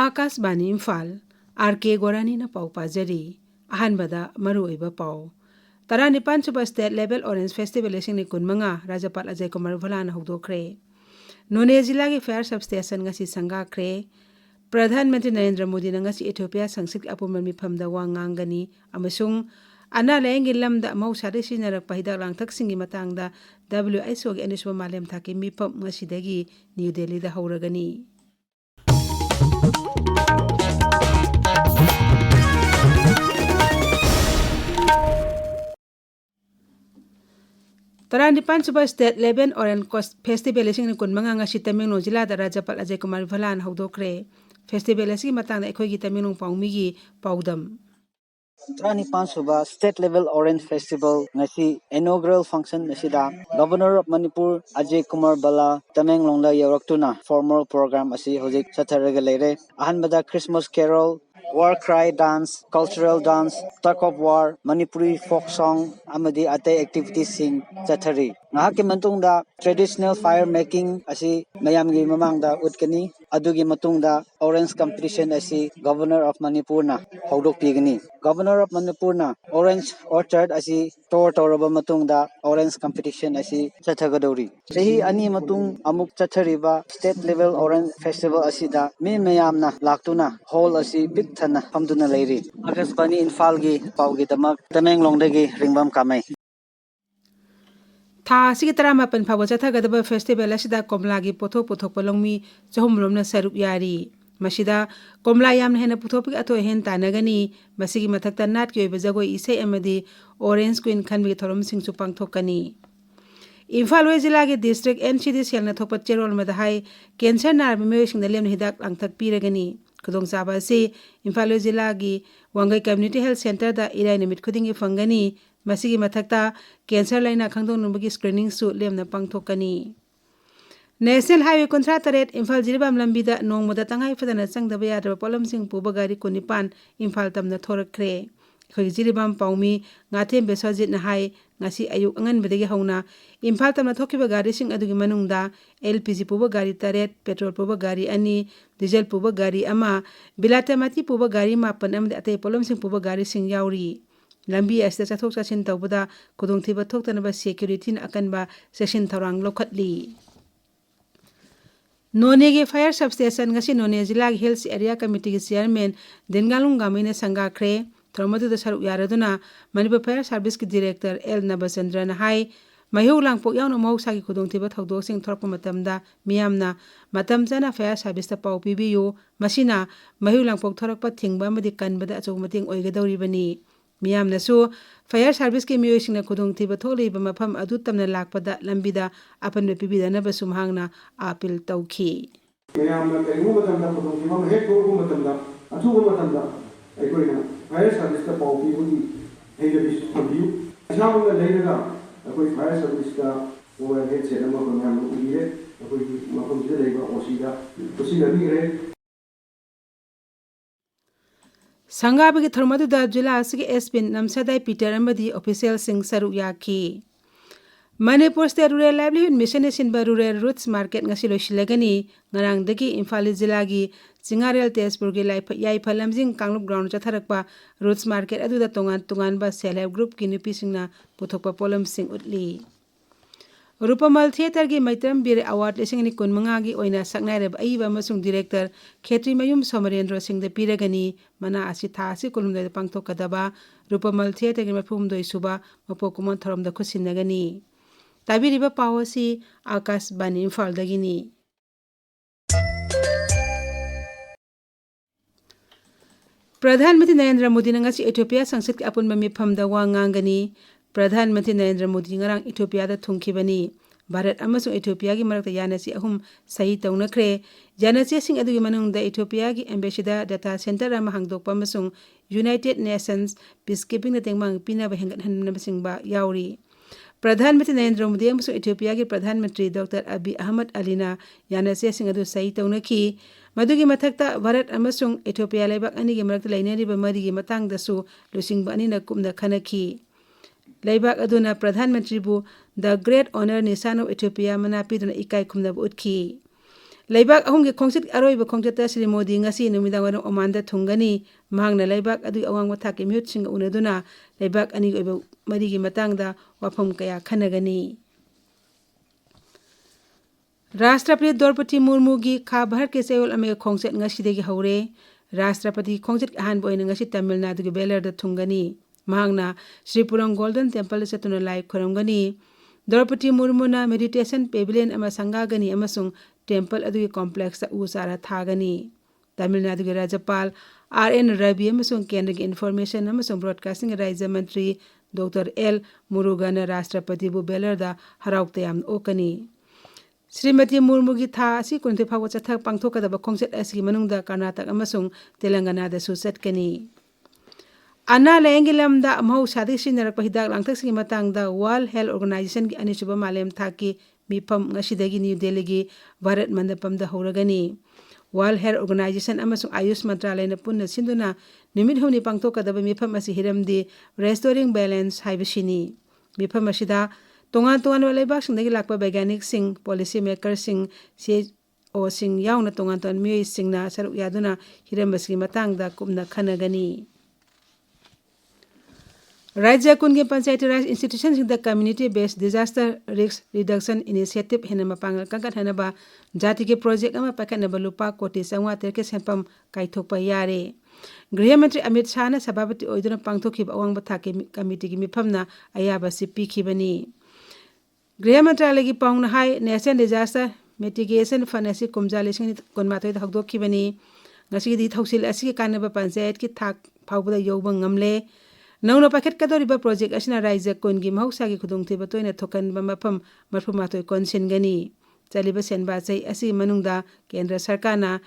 Akashbani Imphal R.K.Gorani na pau pajari ahanbada maruiba pau Taranipan suba State Level Orange Festival ni kunmanga Rajapal Ajay Kumar Bhalana hudokre None Zila gi Fair Substation ngasi sangakre Pradhan Mantri Narendra Modi na ngasi Ethiopia sangsik apuman mifamda wangangani amasung ana laengi lamda mausari sinarak pahidak langthak singi matangda WHO gi aniswa malem thaki mifam ngasidagi New Delhi da hauragani Taranipan suba State Level Orange Coast Festival ni kunmanga ngasi Tamenglong Jila da Rajapal Ajay Kumar Bhalana hudokre Festival asigi matangda ekhoigi Tamenglong paumigi paudam Taranipan suba State Level Orange Festival ngasi inaugural function asida Governor of Manipur Ajay Kumar Bhala Tamenglong la yawraktuna formal program asi hojik chatharaga leire ahanbada Christmas Carol War Cry Dance, Cultural Dance, Tug of War, Manipuri Folk Song, amadi atay activities sing chathari. Ngahaki matungda traditional fire making asi mayamgi mamangda utkani, adugi matungda orange competition asi Governor of Manipur na haudok pigani. Governor of Manipur na orange orchard asi toraba matungda orange competition asi chathagadori. Sahi ani matung amuk chathariba state level orange festival asida me mayamna laktuna hall asi big thana famduna leiri Akashbani Imphal gi paugi damak Tamenglong dagi ringbam kamai Tha sigi taramapan phawa chathagadaba festival asida komlagi pothok palongmi chahumromna saruk yari masida komla yamna hena puthopik atho hen tanagani masigi mathakta nat ki oiba jagoi isai amadi orange queen khanbi thorom singchu pangthokani Imphal Jila gi district NCD selna thokpa cherol madahai cancer nar bimoi singda lemna hidak langthak piragani khudong chaba si Imphal Jila gi Wangai Community Health Center da irai nimit khudingi fangani masigi mathakta cancer laina khangdong numbagi screening su lemna pangthokani National Highway Kontra Taret Imphal Jiribam Lambida Nongmoda Tangai Fadana Sangdaba Yadaba Polam Sing Puba Gari Kunipan Imphal Tamna Thorakre Khoi Jiribam Paumi Ngatem Beswajit na hai ngasi ayuk angan bedagi hauna Imphal Tamna Thokiba Gari Sing adugi manungda LPG Puba Gari Taret Petrol Puba Gari ani Diesel Puba Gari ama Bilata Mati Puba Gari mapan amde atay Polam Sing Puba Gari Sing yauri Lambi asta chathok chasin tawbada kudong thiba thoktanaba security na akanba session tharang lokhatli None ge fire substation ngasi None Jila Hills Area Committee ge chairman Dengalung Gamine Sangakre Thromadu da saruk yaraduna Manipur Fire Service ki director L Nabachandra na hai mayu langpok yawna mahousa ki khudong thiba thodok sing thorpa matamda miyamna matam chana fire service ta pau pibiyu masina mayu langpok thorakpa thingba amadi kanbada achog mating oigadori bani miyamna su fire service ki miyoi singna khudong thiba thokleiba mafam adu tamna lakpada lambida apanbe pibidana basum hangna apil tawkhi miyamna kaimu matamda khudong thiba hek thorbu matamda athuba matamda aikoina fire service ta pau pibugi heida bis thambiu asawna leiraga akoi fire service ta overhead set ama ko miyam ugire akoi mafam jida leiba osida tosina bigre Sangabagi Thermadu da Jila Asigi Espin Namsadai Peter Amadi official sing Saruk Yaki Manipur State Rural Livelihood Mission Sinba Rural Roots Market ngasilo shilagani ngarang dagi Imphal Jila gi Singarel Tespur gi yai phalamjing Kanglup ground chatharakpa Roots Market aduda tongan ba self help group ki nupi singna puthokpa polam sing utli Rupamal Theater gi Maitram Bir Award lesing ni kunmanga gi oina saknairab aiba amasung director Khetri Mayum Somarendra Singh da piragani mana asi tha asi kulumda pangthokadaba Rupamal Theater gi mafum doi suba mapokumon thorom da khusinagani tabiriba pawasi Akashbani Imphal dagini Pradhan Mantri Narendra Modi ngasi Ethiopia sangsit ki apun mifamda wangangani Pradhan Mantri Narendra Modi ngarang Ethiopia da thungkhibani Bharat amasung Ethiopia gi marakta yanasi ahum sahi tawnakre yanasi sing adugi manungda Ethiopia gi ambassador data center ama hangdokpa amasung United Nations peacekeeping na tengmang pinaba hengat hanna basingba yauri Pradhan Mantri Narendra Modi amasung Ethiopia gi Pradhan Mantri Dr. Abiy Ahmed Alina yanasi sing adu sahi tawnaki Madugi mathakta Bharat amasung Ethiopia laibak ani gi marakta lainariba mari gi matangdasu lusingba ani na kumna khanaki Laibak aduna Pradhan Mantri bu the great honor Nisan of Ethiopia manapiduna ikai khumna utki Leibak ahumgi khongsit aroiba khongchata Sri Modi ngasi numidang warang Oman da thungani mahangna leibak adu awang wathaki mute sing unaduna leibak ani oiba marigi matangda wafam kaya khanagani. Rashtrapati Draupadi Murmu gi Kha Bharat ke chayol ame khongset ngasidegi haure. Rashtrapati khongset ahan boina ngasi Tamil Nadu ge Belar da thungani. Mahangna Sri Purang Golden Temple satuna lai khorongani. Draupadi Murmu na meditation pavilion ama sangagani amasung temple adu complex ta usara thagani. Tamil Nadu ge Rajapal R.N. Ravi amasung Kendra ge Information amasung Broadcasting Rajya Mantri Dr. L. Murugan Rashtrapati bu Belar da haraukte yam okani. Srimati Murmu gi tha asi kunte phawa chathak pangthokadaba khongset asi manungda Karnataka amasung Telangana da susatkani. Ana layengilamda amhau sadi sinarakpa hidak langthak singi matangda World Health Organization gi anisuba malem thaki mifam ngasidagi New Delhi gi Bharat Mandapam da horagani. World Health Organization amasung Ayush Mantralaya na punna sinduna numit huni pangthokadaba mifam asi hiramdi Restoring Balance haibashini. Mifam asida tongan tongan leibak singdagi lakpa Baigyanik sing policy maker sing CHO sing yauna tongan tongan miyoi singna saruk yaduna hirambasgi matangda kumna khanagani. Rajya kunge Panchayati Raj institutions singda community based disaster risk reduction initiative hena mapangal kangkat hanaba jati ke project ama pakatnaba lupa koti sangwa terke senpam kaithokpa yare. Griha Mantri Amit Shah na sababati oiduna pangthokhiba awangba thake committee gi mifamna ayaba sipi khibani. Griha Mantralaya gi paungna hai National Disaster Mitigation Fund asi kumja lising konmatoi da hokdok khibani. Ngasi di thausil asi kanaba panchayat ki thak phawbada yoba ngamle. Nauna paket kadoriba project asina Rajya kungi mahausa gi khudungthiba toina thokanba mafam marfumatoi konsingani. Chaliba senba chai asi manungda Kendra Sarkarna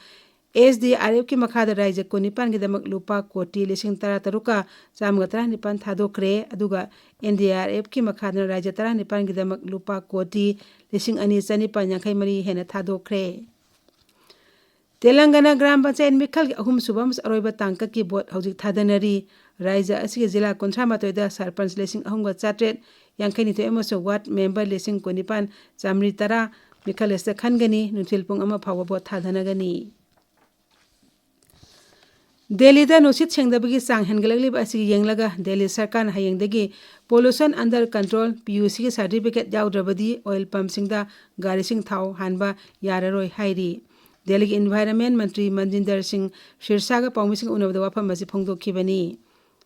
SDRF ki makhada Rajya kun nipan gi damak lupa koti lising tara taruka chamgatra nipan thadokre aduga NDRF ki makhada Rajya tara nipan gi damak lupa koti lising ani chani panyakhai mari hena thadokre. Telangana Gram Panchayat Mikhal gi ahum subams aroiba tangka ki bot haujik thadanari. Rajya asigi jila kontramatoi da sarpanch lising ahumga chatret yangkai nito emoso ward member lising konipan chamri tara Mikhal esta khangani nuthilpung ama phawa bot thadanagani. Delhi da nusit sengdabagi sang hengalagli asigi yenglaga Delhi Sarkar hayengdagi pollution under control PUC ki certificate yaudrabadi oil pump singda gari sing thau hanba yararoi hairi. Delhi ki Environment Mantri Manjinder Singh Shirsaga paumi sing unabda wafam basi phongdokhibani.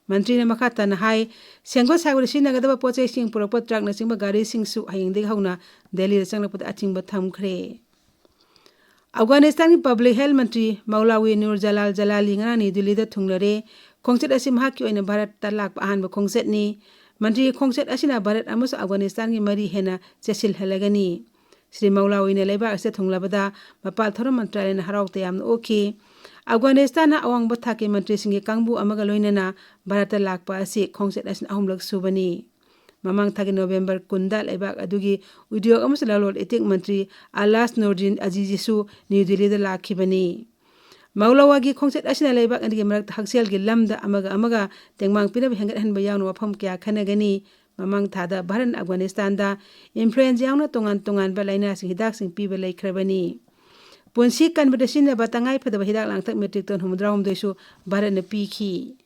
Mantri na makata na hai senggo saguri sinagadaba pochai sing purakpa truck na singba gari sing su hayengdagi hauna Delhi changlapata achingba thamkhre. Afghanistan ki Public Health Mantri Maulawi Nur Jalal Jalali ngani Delhi da thunglare khongset asi mahaki oina Bharat ta lakpa ahanba khongset ni. Mantri khongset asina Bharat amas Afghanistan ki mari hena chesil halagani. Sri Maulawi ne leba ase thunglabada mapal thoram mantralaya na haraukte yamna okhi. Afghanistan na awang bathaki mantri singi kangbu amaga loinana Bharat ta lakpa asi khongset asina ahumlak subani. Mamang thagi November kunda lebak adugi udyog amas lalol etik mantri Alas Nordin Azizisu New Delhi da lakhibani. Maulawa gi khongset asina lebak andigi marak haksel gi lamda amaga tengmang pinab hengat hanba yawna wafam kya khanagani. Mamang thada Bharat Afghanistan da influence yawna tongan ba laina sing hidak sing piba laikhrabani. Punsi kanbada sinna batangai phadaba hidak langthak metric ton humdra humdoisu Bharat na pikhi.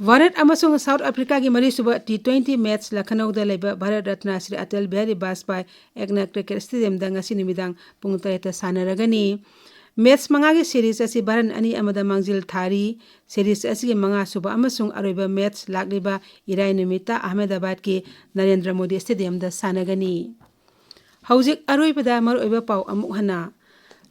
Bharat amasung South Africa gi mari suba T20 match Lucknow da leba Bharat Ratna Sri Atal Bihari Vajpayee Eknak Cricket Stadium da ngasi numidang pung 3 sanaragani. Match mangagi series asi Bharat ani amada mangjil thari. Series asi manga suba amasung aroiba match lakliba irai numita Ahmedabad ki Narendra Modi Stadium da sanagani. Haujik aroiba maroiba pau amuk hana.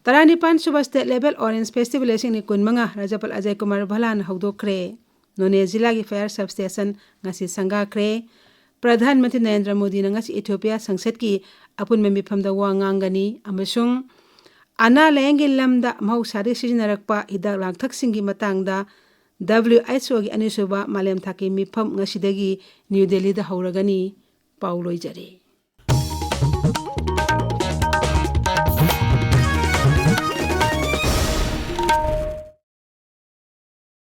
Taranipan suba state level orange festival asing ni kun manga Rajapal Ajay-Kumar Bhalan haudokre. None zila gi fire substation ngasi sangakre. Pradhan Mantri Narendra Modi na ngasi Ethiopia sangsad ki apun memifamda wa ngangani amasung ana layengi lamda mahusari sijinarakpa hidak langthak singi matangda WHO gi anisuba malem thaki mifam ngasidagi New Delhi da hauragani pauloi jare.